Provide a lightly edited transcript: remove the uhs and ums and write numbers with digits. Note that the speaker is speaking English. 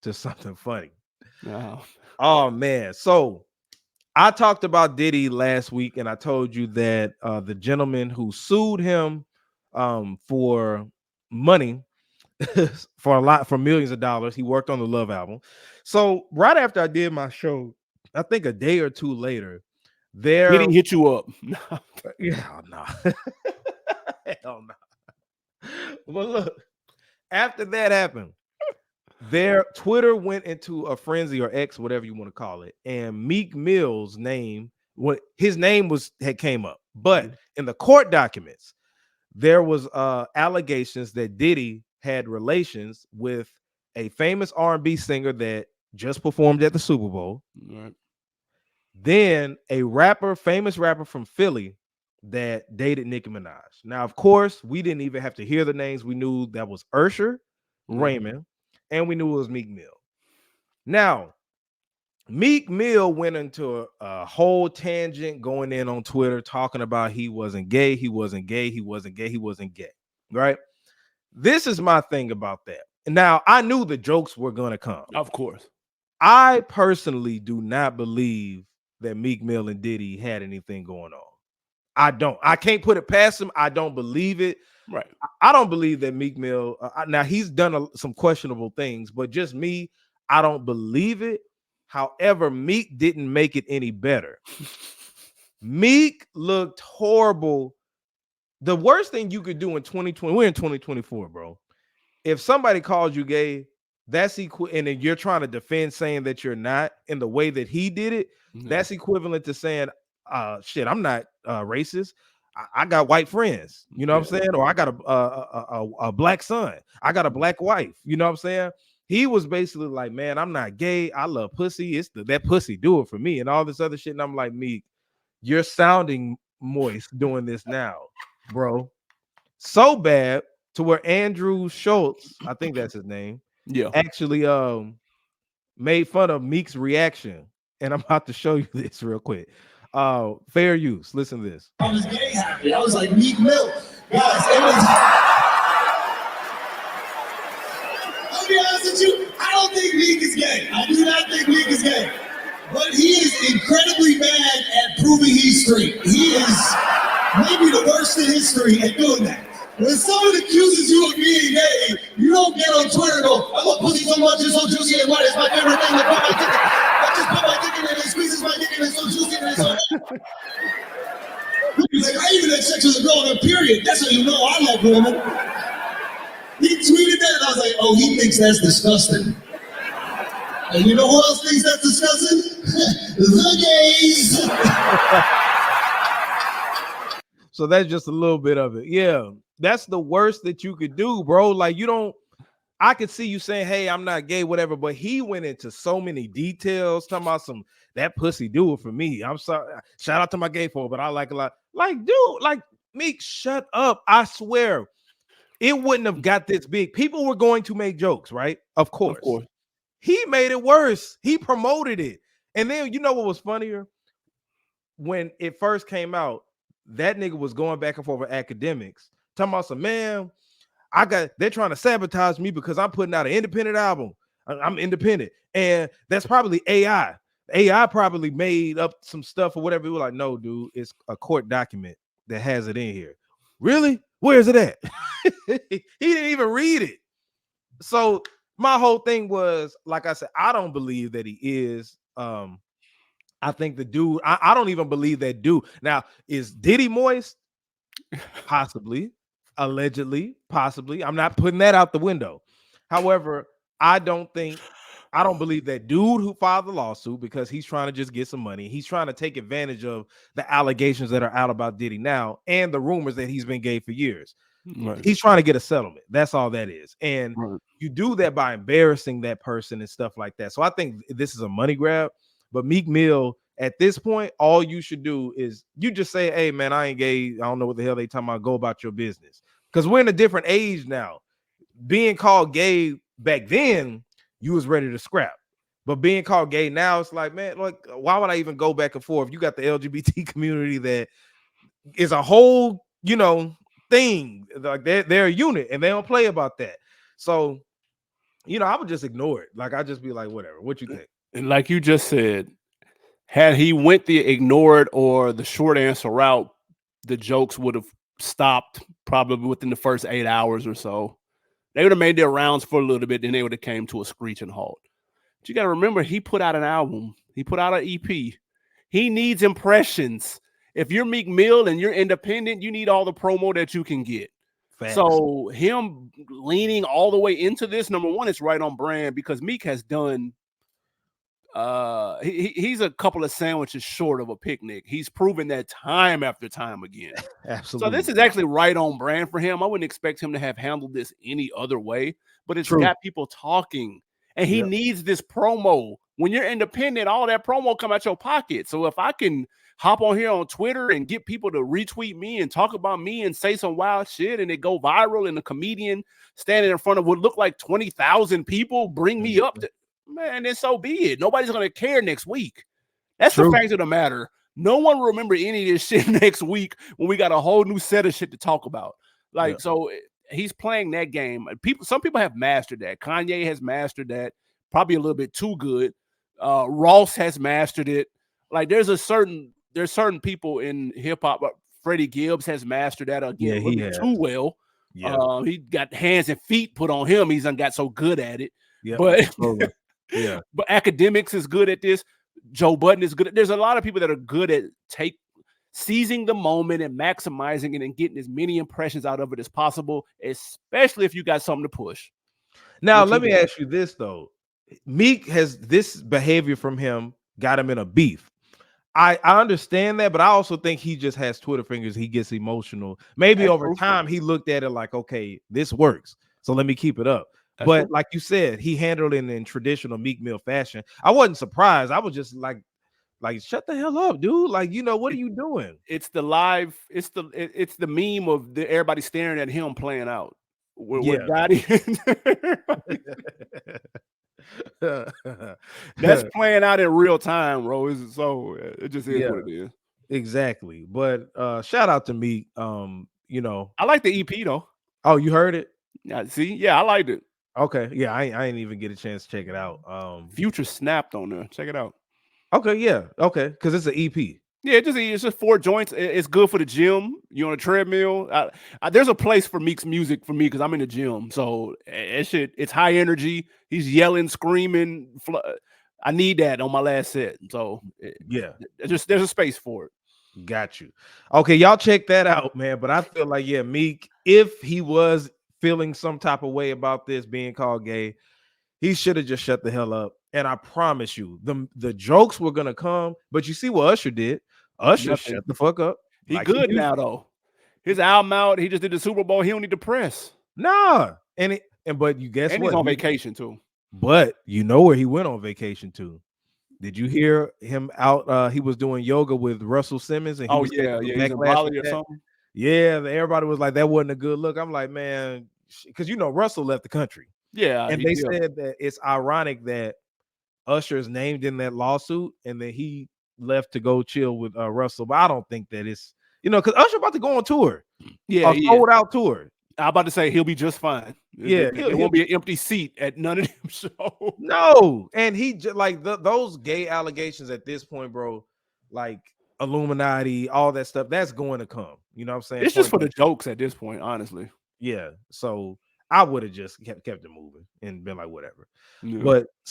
to something funny. No. Oh man. So I talked about Diddy last week, and I told you that the gentleman who sued him for money for millions of dollars, he worked on the Love album. So right after I did my show, I think a day or two later, Did there, he hit you up? yeah, no, hell no. Well, look, after that happened, their Twitter went into a frenzy, or X, whatever you want to call it, and Meek Mill's name, what his name was, had came up, but in the court documents, there was allegations that Diddy had relations with a famous R&B singer that just performed at the Super Bowl, Right. then a rapper, famous rapper from Philly that dated Nicki Minaj. Now, of course, we didn't even have to hear the names. We knew that was Usher, Raymond, and we knew it was Meek Mill. Now, Meek Mill went into a whole tangent going in on Twitter talking about he wasn't gay, he wasn't gay, he wasn't gay, he wasn't gay, right? This is my thing about that. Now, I knew the jokes were going to come. Of course. I personally do not believe that Meek Mill and Diddy had anything going on. I don't. I can't put it past him. I don't believe it. Right. I don't believe that Meek Mill, now he's done some questionable things, but just me, I don't believe it. However, Meek didn't make it any better. Meek looked horrible. The worst thing you could do in 2020, we're in 2024, bro. If somebody calls you gay, that's equal, and then you're trying to defend saying that you're not in the way that he did it, that's equivalent to saying, shit, I'm not racist. I got white friends, you know what I'm saying? Or I got a black son. I got a black wife, you know what I'm saying? He was basically like, man, I'm not gay. I love pussy. It's that pussy do it for me and all this other shit. And I'm like, Meek, you're sounding moist doing this now, bro. So bad to where Andrew Schultz, I think that's his name, actually made fun of Meek's reaction. And I'm about to show you this real quick. Fair use. Listen to this. I was gay happy. I was like, Meek Mill. Guys, it was. I'll be honest with you, I don't think Meek is gay. I do not think Meek is gay. But he is incredibly bad at proving he's straight. He is maybe the worst in history at doing that. When someone accuses you of being gay, you don't get on Twitter and go, I love pussy so much, it's so juicy and wet, it's my favorite thing. I just put my dick in it, it squeezes my dick and it's so juicy and it's so wet. He's like, I even had sex with a girl on her period. That's how you know I love women. He tweeted that and I was like, oh, he thinks that's disgusting. And you know who else thinks that's disgusting? The gays. So that's just a little bit of it. Yeah, that's the worst that you could do, bro. Like, you don't, I could see you saying, hey, I'm not gay, whatever, but he went into so many details talking about that pussy do it for me. I'm sorry. Shout out to my gay folk, but I like a lot. Like, dude, like, Meek, shut up. I swear it wouldn't have got this big. People were going to make jokes, right? Of course. He made it worse. He promoted it. And then, you know what was funnier? When it first came out, that nigga was going back and forth with academics, talking about some, man, they're trying to sabotage me because I'm putting out an independent album. I'm independent. And that's probably AI. AI probably made up some stuff or whatever. We were like, no, dude, it's a court document that has it in here. Really? Where is it at? He didn't even read it. So my whole thing was, like I said, I don't believe that he is. I think the dude, I don't even believe that dude. Now, is Diddy moist? Possibly. Allegedly, possibly. I'm not putting that out the window. However, I don't believe that dude who filed the lawsuit because he's trying to just get some money. He's trying to take advantage of the allegations that are out about Diddy now and the rumors that he's been gay for years. Right. He's trying to get a settlement. That's all that is. And you do that by embarrassing that person and stuff like that. So I think this is a money grab. But Meek Mill, at this point, all you should do is you just say, hey, man, I ain't gay. I don't know what the hell they talking about. Go about your business. Because we're in a different age now. Being called gay back then, you was ready to scrap. But being called gay now, it's like, man, like, why would I even go back and forth? You got the LGBT community that is a whole, thing. Like they're a unit and they don't play about that. So I would just ignore it. Like I'd just be like, whatever. What you think? And like you just said, had he went the ignored or the short answer route, the jokes would have stopped probably within the first 8 hours or so. They would have made their rounds for a little bit, then they would have came to a screeching halt. But you got to remember, he put out an album. He put out an EP. He needs impressions. If you're Meek Mill and you're independent, you need all the promo that you can get. Facts. So him leaning all the way into this, number one, it's right on brand because Meek has done he's a couple of sandwiches short of a picnic. He's proven that time after time again. Absolutely. So this is actually right on brand for him. I wouldn't expect him to have handled this any other way, but it's got people talking, and he needs this promo. When you're independent, all that promo come out your pocket. So if I can hop on here on Twitter and get people to retweet me and talk about me and say some wild shit and it go viral and the comedian standing in front of what look like 20,000 people bring me up to, man, then so be it. Nobody's going to care next week. That's the fact of the matter. No one will remember any of this shit next week when we got a whole new set of shit to talk about. Like, so he's playing that game. Some people have mastered that. Kanye has mastered that, probably a little bit too good. Ross has mastered it. Like, there's certain people in hip hop. Freddie Gibbs has mastered that again a little bit too well. Yeah. He got hands and feet put on him. He's done got so good at it. Yeah. But but Academics is good at this. Joe Budden is good. There's a lot of people that are good at seizing the moment and maximizing it and getting as many impressions out of it as possible, especially if you got something to push. Now, let me ask you this, though. Meek has this behavior from him got him in a beef. I understand that, but I also think he just has Twitter fingers. He gets emotional. Maybe over time he looked at it like, okay, this works, so let me keep it up. But like you said, he handled it in traditional Meek Mill fashion. I wasn't surprised. I was just like shut the hell up, dude. Like, what are you doing? It's the live. It's the meme of everybody staring at him playing out. With Gotti. That's playing out in real time, bro. It just is what it is. Exactly. But shout out to Meek. I like the EP though. Oh, you heard it? Yeah. See, yeah, I liked it. Okay, yeah, I didn't even get a chance to check it out. Future snapped on there. Check it out. Okay, yeah, okay, because it's an EP. Yeah, it's just 4 joints. It's good for the gym. You're on a treadmill. There's a place for Meek's music for me because I'm in the gym. So it's high energy. He's yelling, screaming. I need that on my last set. So there's a space for it. Got you. Okay, y'all check that out, man. But I feel like Meek, if he was feeling some type of way about this being called gay, he should have just shut the hell up. And I promise you, the jokes were gonna come. But you see what Usher did? Usher shut the fuck up. He like good now though. His album out. He just did the Super Bowl. He don't need to press. Nah. But you guess what? He's on vacation too. But you know where he went on vacation to? Did you hear him out? He was doing yoga with Russell Simmons. And he's in Bali or something. Yeah, everybody was like, that wasn't a good look. I'm like, man, because Russell left the country. Yeah, and they said that it's ironic that Usher is named in that lawsuit, and then he left to go chill with Russell. But I don't think that it's because Usher about to go on tour. Yeah, sold out tour. I'm about to say he'll be just fine. Yeah, there won't be an empty seat at none of them shows. No, and he just like those gay allegations at this point, bro. Like Illuminati, all that stuff. That's going to come. You know what I'm saying? It's just for the jokes at this point, honestly. Yeah. So I would have just kept it moving and been like, whatever. Yeah. But